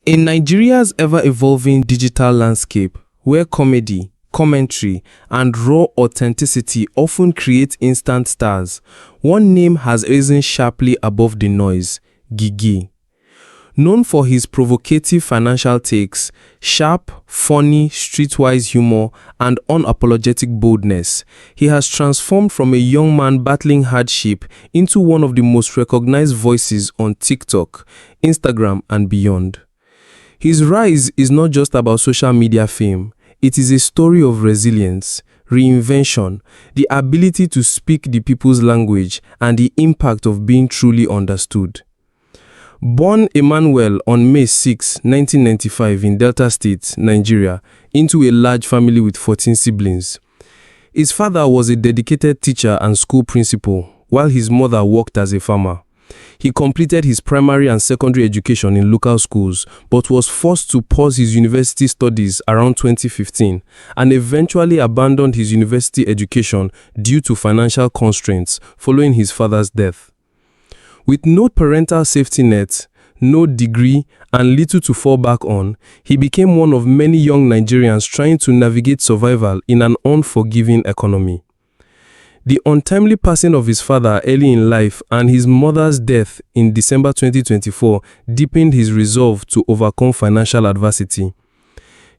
In Nigeria's ever-evolving digital landscape, where comedy, commentary, and raw authenticity often create instant stars, one name has risen sharply above the noise: Geh Geh. Known for his provocative financial takes, sharp, funny, streetwise humor, and unapologetic boldness, he has transformed from a young man battling hardship into one of the most recognized voices on TikTok, Instagram, and beyond. His rise is not just about social media fame. It is a story of resilience, reinvention, the ability to speak the people's language, and the impact of being truly understood. Born Emmanuel on May 6, 1995 in Delta State, Nigeria, into a large family with 14 siblings. His father was a dedicated teacher and school principal, while his mother worked as a farmer. He completed his primary and secondary education in local schools, but was forced to pause his university studies around 2015 and eventually abandoned his university education due to financial constraints following his father's death. With no parental safety net, no degree, and little to fall back on, he became one of many young Nigerians trying to navigate survival in an unforgiving economy. The untimely passing of his father early in life and his mother's death in December 2024 deepened his resolve to overcome financial adversity.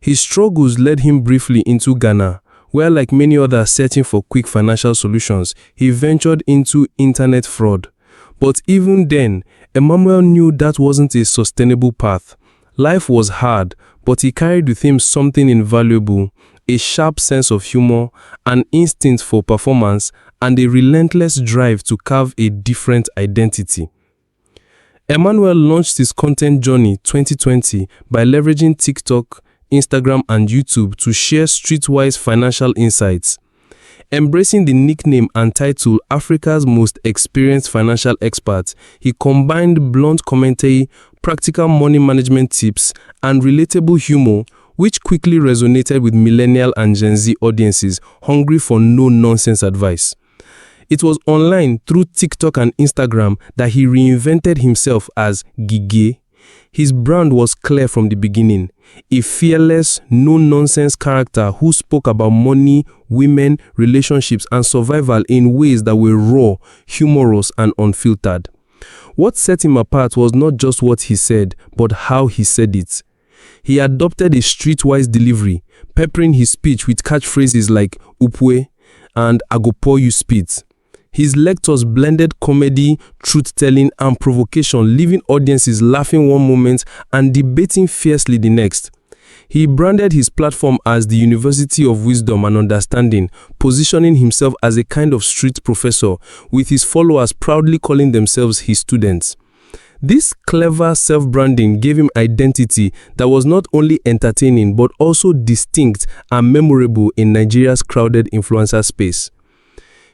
His struggles led him briefly into Ghana, where, like many others searching for quick financial solutions, he ventured into internet fraud. But even then, Emmanuel knew that wasn't a sustainable path. Life was hard, but he carried with him something invaluable: a sharp sense of humor, an instinct for performance, and a relentless drive to carve a different identity. Emmanuel launched his content journey 2020 by leveraging TikTok, Instagram, and YouTube to share streetwise financial insights. Embracing the nickname and title Africa's most experienced financial expert, he combined blunt commentary, practical money management tips, and relatable humor, which quickly resonated with millennial and Gen Z audiences hungry for no-nonsense advice. It was online through TikTok and Instagram that he reinvented himself as Geh Geh. His brand was clear from the beginning: a fearless, no-nonsense character who spoke about money, women, relationships, and survival in ways that were raw, humorous, and unfiltered. What set him apart was not just what he said, but how he said it. He adopted a streetwise delivery, peppering his speech with catchphrases like Opueh and "I go pour you spit." His lectures blended comedy, truth-telling, and provocation, leaving audiences laughing one moment and debating fiercely the next. He branded his platform as the University of Wisdom and Understanding, positioning himself as a kind of street professor, with his followers proudly calling themselves his students. This clever self-branding gave him identity that was not only entertaining but also distinct and memorable in Nigeria's crowded influencer space.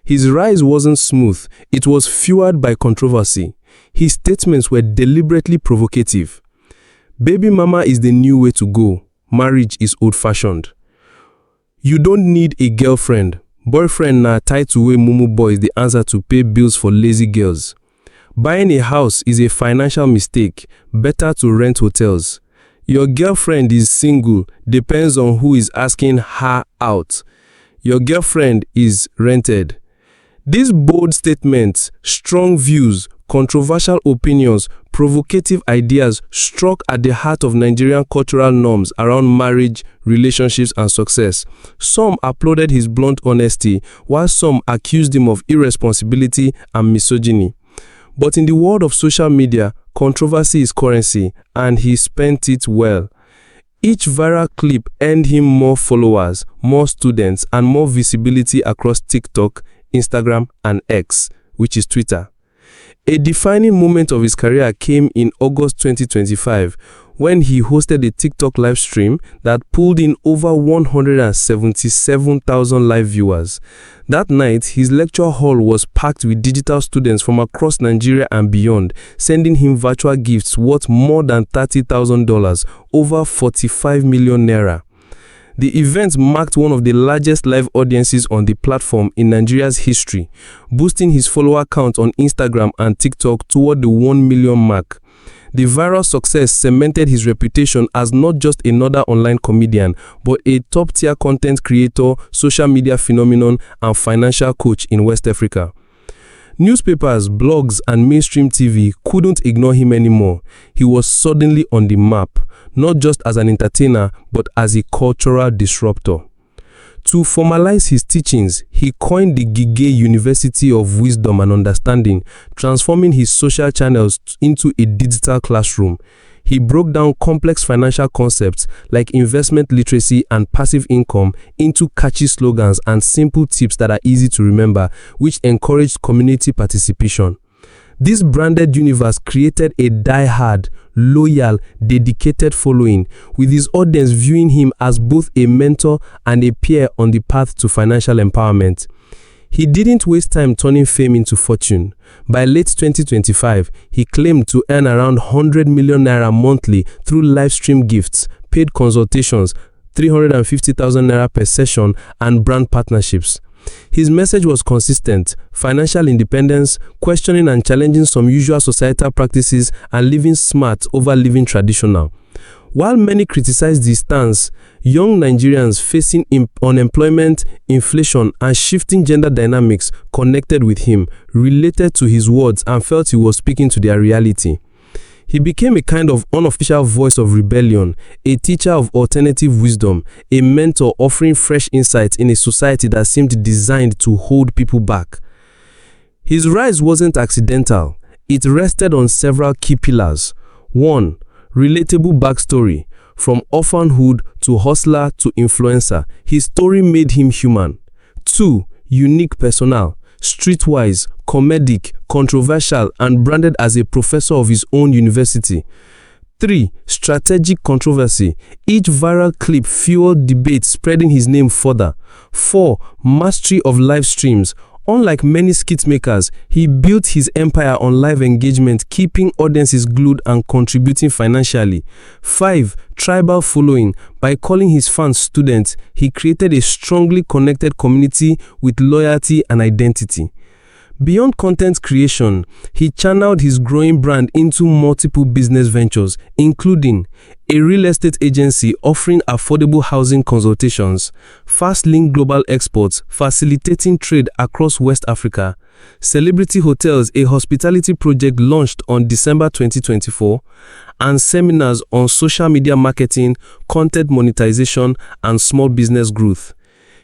His rise wasn't smooth, it was fueled by controversy. His statements were deliberately provocative. "Baby mama is the new way to go. Marriage is old-fashioned. You don't need a girlfriend. Boyfriend na tied to way mumu boy is the answer to pay bills for lazy girls. Buying a house is a financial mistake. Better to rent hotels. Your girlfriend is single. Depends on who is asking her out. Your girlfriend is rented." These bold statements, strong views, controversial opinions, provocative ideas struck at the heart of Nigerian cultural norms around marriage, relationships, and success. Some applauded his blunt honesty, while some accused him of irresponsibility and misogyny. But in the world of social media, controversy is currency, and he spent it well. Each viral clip earned him more followers, more students, and more visibility across TikTok, Instagram, and X, which is Twitter. A defining moment of his career came in August 2025, when he hosted a TikTok live stream that pulled in over 177,000 live viewers. That night, his lecture hall was packed with digital students from across Nigeria and beyond, sending him virtual gifts worth more than $30,000, over 45 million naira. The event marked one of the largest live audiences on the platform in Nigeria's history, boosting his follower count on Instagram and TikTok toward the 1 million mark. The viral success cemented his reputation as not just another online comedian, but a top-tier content creator, social media phenomenon, and financial coach in West Africa. Newspapers, blogs, and mainstream TV couldn't ignore him anymore. He was suddenly on the map, not just as an entertainer, but as a cultural disruptor. To formalize his teachings, he coined the Geh Geh University of Wisdom and Understanding, transforming his social channels into a digital classroom. He broke down complex financial concepts like investment literacy and passive income into catchy slogans and simple tips that are easy to remember, which encouraged community participation. This branded universe created a die-hard, loyal, dedicated following, with his audience viewing him as both a mentor and a peer on the path to financial empowerment. He didn't waste time turning fame into fortune. By late 2025, he claimed to earn around 100 million naira monthly through live stream gifts, paid consultations, 350,000 naira per session, and brand partnerships. His message was consistent: financial independence, questioning and challenging some usual societal practices, and living smart over living traditional. While many criticized his stance, young Nigerians facing unemployment, inflation, and shifting gender dynamics connected with him, related to his words, and felt he was speaking to their reality. He became a kind of unofficial voice of rebellion, a teacher of alternative wisdom, a mentor offering fresh insights in a society that seemed designed to hold people back. His rise wasn't accidental. It rested on several key pillars. 1. Relatable backstory. From orphanhood to hustler to influencer, his story made him human. 2. Unique personnel. Streetwise, comedic, controversial, and branded as a professor of his own university. 3. Strategic controversy. Each viral clip fueled debate, spreading his name further. 4. Mastery of live streams. Unlike many skit makers, he built his empire on live engagement, keeping audiences glued and contributing financially. 5. Tribal following. By calling his fans students, he created a strongly connected community with loyalty and identity. Beyond content creation, he channeled his growing brand into multiple business ventures, including a real estate agency offering affordable housing consultations, fast-link global exports facilitating trade across West Africa, Celebrity Hotels, a hospitality project launched on December 2024, and seminars on social media marketing, content monetization, and small business growth.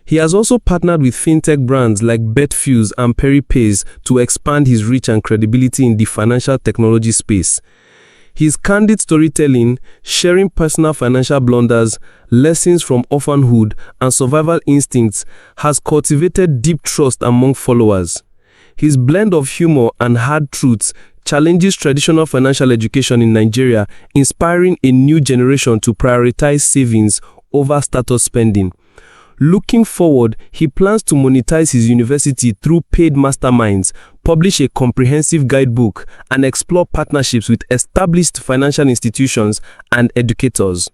He has also partnered with fintech brands like Betfuse and Peripays to expand his reach and credibility in the financial technology space. His candid storytelling, sharing personal financial blunders, lessons from orphanhood, and survival instincts has cultivated deep trust among followers. His blend of humor and hard truths challenges traditional financial education in Nigeria, inspiring a new generation to prioritize savings over status spending. Looking forward, he plans to monetize his university through paid masterminds, publish a comprehensive guidebook, and explore partnerships with established financial institutions and educators.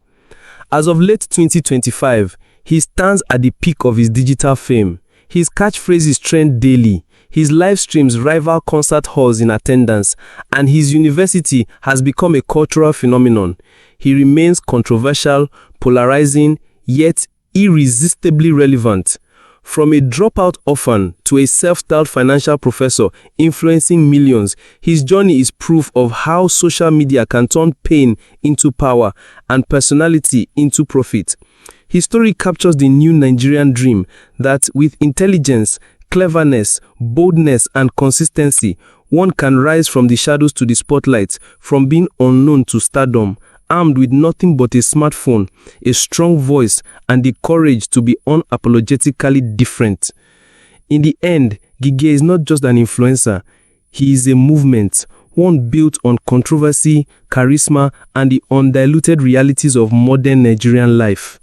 As of late 2025, he stands at the peak of his digital fame. His catchphrases trend daily, his live streams rival concert halls in attendance, and his university has become a cultural phenomenon. He remains controversial, polarizing, yet irresistibly relevant. From a dropout orphan to a self-styled financial professor influencing millions, his journey is proof of how social media can turn pain into power and personality into profit. His story captures the new Nigerian dream that with intelligence, cleverness, boldness, and consistency, one can rise from the shadows to the spotlight, from being unknown to stardom, armed with nothing but a smartphone, a strong voice, and the courage to be unapologetically different. In the end, Geh Geh is not just an influencer, he is a movement, one built on controversy, charisma, and the undiluted realities of modern Nigerian life.